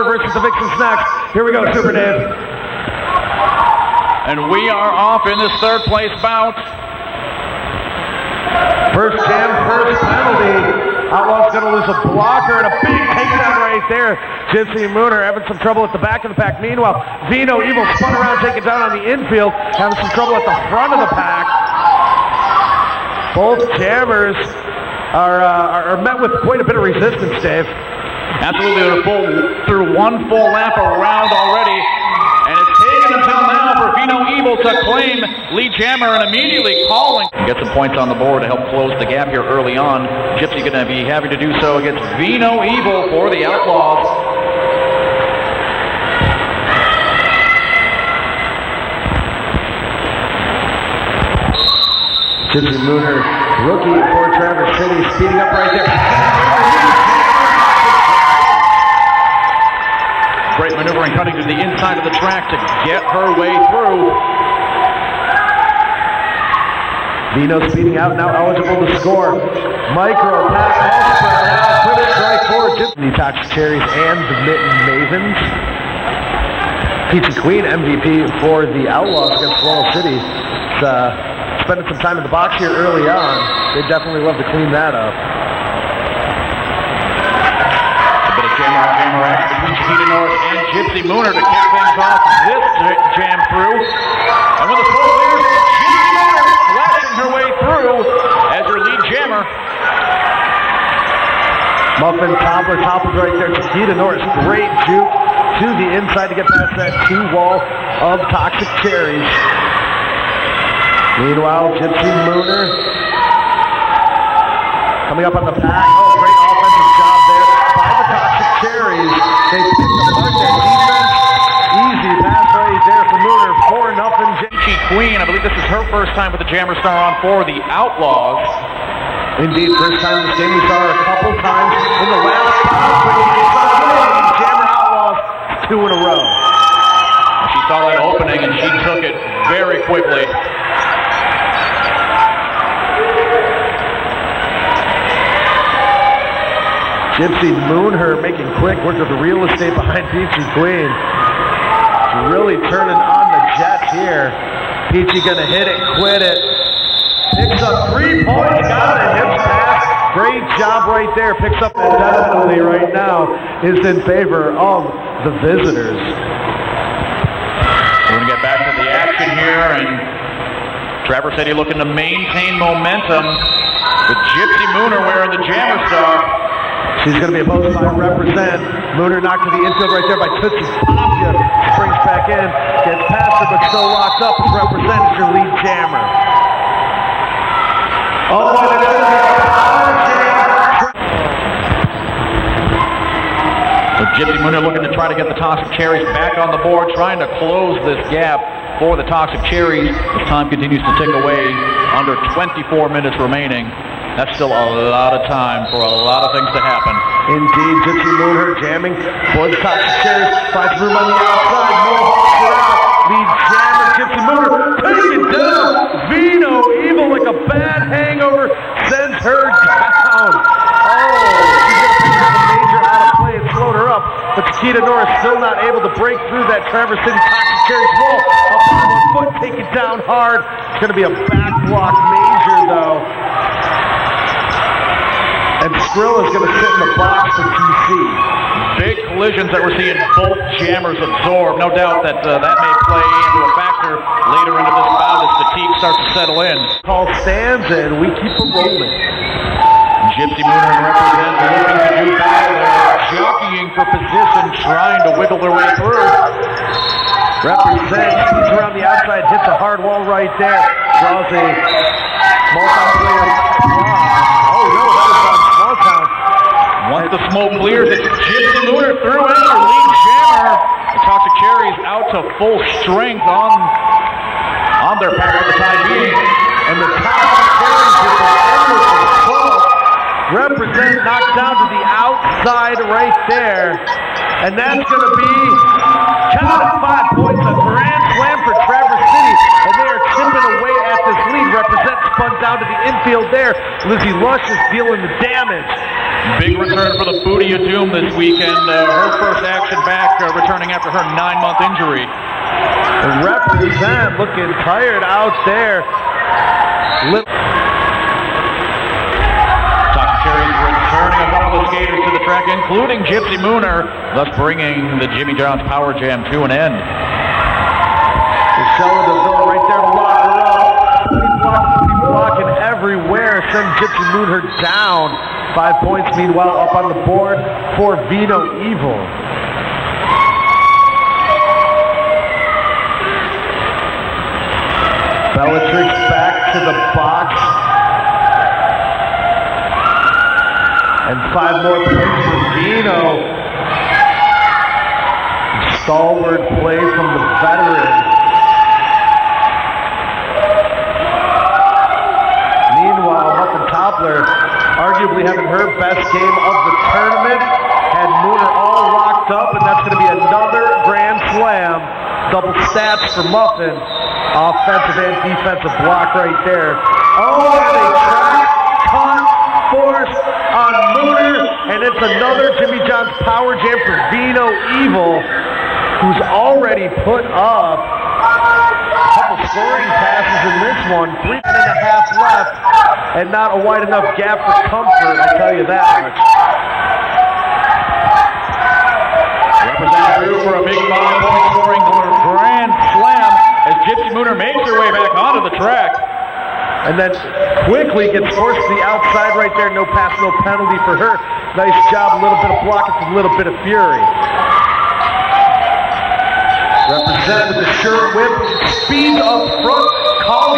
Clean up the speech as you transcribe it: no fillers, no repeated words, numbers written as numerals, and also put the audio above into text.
Miller versus the Vixens next. Here we go, Super Dave. And we are off in this third place bout. First jam, first penalty. Outlaw's going to lose a blocker and a big takedown right there. Gypsy Mooner having some trouble at the back of the pack. Meanwhile, Vino Evil spun around, taking down on the infield, having some trouble at the front of the pack. Both jammers are met with quite a bit of resistance, Dave. Absolutely, they're through one full lap around already, and it's taken until now for Vino Evil to claim lead jammer and immediately calling. Get some points on the board to help close the gap here early on. Gypsy going to be happy to do so against Vino Evil for the Outlaws. Gypsy Mooner, rookie for Traverse City, speeding up right there. Great maneuvering, cutting to the inside of the track to get her way through. Vino speeding out, now eligible to score. Micro pass, all spread out, quick strike for Gypsy Toxic Cherries and the Mitten Mavens. Peachy Queen MVP for the Outlaws against Floral City. Spending some time in the box here early on. They definitely love to clean that up. A bit of jammer action between Chiquita Norris and Gypsy Mooner to kick things off this jam through. And when the smoke clears, Gypsy Mooner flashing her way through as her lead jammer. Muffin Toppler topples right there. Chiquita Norris, great juke to the inside to get past that two-wall of Toxic Cherries. Meanwhile, Gypsy Mooner coming up on the pack. Oh, great offensive job there by the Toxic Cherries. They picked apart that defense. Easy pass right there for Mooner. 4-0. Peachy Queen, I believe this is her first time with the Jammer Star on for the Outlaws. Indeed, first time in this game. We saw her a couple times in the last spot. Jammer Outlaws 2 in a row. She saw that opening and she took it very quickly. Gypsy Mooner making quick work of the real estate behind Peachy Queen. Really turning on the jets here. Peachy gonna hit it, quit it. Picks up 3 points, got a hip pass. Great job right there. Picks up that definitely right now is in favor of the visitors. We're gonna get back to the action here, and Traverse City looking to maintain momentum with Gypsy Mooner wearing the Jammer Star. She's going to be opposed by Represent. Mooner knocked to the infield right there by Tootsie Papia. Springs back in, gets past her, but still locked up. Represent is your lead jammer. Oh, so Gypsy Mooner looking to try to get the Toxic Cherries back on the board, trying to close this gap for the Toxic Cherries as time continues to tick away. Under 24 minutes remaining. That's still a lot of time for a lot of things to happen. Indeed, Gypsy Mooner jamming for the Toxic Cherries. Finds room on the outside. Mohawks it out. Lead jammer, Gypsy Mooner taking it down. Vino Evil like a bad hangover sends her down. Oh, she's going to pick up a major out of play and slowed her up. But Chiquita Norris still not able to break through that Traverse City Toxic Cherries wall. Up on 1 foot, take it down hard. It's going to be a back block major though. And Skrill is going to sit in the box for TC. Big collisions that we're seeing both jammers absorb. No doubt that that may play into a factor later into this bout as fatigue starts to settle in. Call stands and we keep it rolling. Gypsy Mooner and Represent looking to do battle. They're jockeying for position, trying to wiggle their way through. Represent, he's around the outside, hits a hard wall right there. Draws a multi-player block. Oh no, that was on Small Town. Once the smoke clears, it's Gypsy Mooner through in for lead jammer. The Toxic Cherries out to full strength on their pack for the time being. And the Toxic Cherries with an endless assault. Represent knocked down to the outside right there. And that's going to be counted 5 points, a grand slam for Traverse City. And they are chipping away at this lead. Represent spun down to the infield there. Lizzie Lush is dealing the damage. Big return for the Booty of Doom this weekend. Her first action action back, returning after her 9-month injury. The represent looking tired out there. Cherry's returning a couple of skaters to the track, including Gypsy Mooner, thus bringing the Jimmy John's Power Jam to an end. Michelle DeVille right there to lock her up. He's blocking everywhere, sending Gypsy Mooner down. 5 points, meanwhile, up on the board for Vino Evil. Bellatrix back to the box. And 5 more points for Vino. Stalwart play from the veteran. Meanwhile, Muffin Toppler, arguably having her best game of the tournament, had Mooner all locked up, and that's going to be another grand slam. Double stats for Muffin. Offensive and defensive block right there. Oh, and a track cut force on Mooner, and it's another Jimmy John's Power Jam for Vino Evil, who's already put up a couple scoring passes in this one. 3.5 left, and not a wide enough gap for comfort, I tell you that much. Representing for a big 5-point scoring grand slam as Gypsy Mooner makes her way back onto the track. And then quickly gets forced to the outside right there. No pass, no penalty for her. Nice job, a little bit of blocking, a little bit of fury. Represent with the shirt whip, speed up front, calls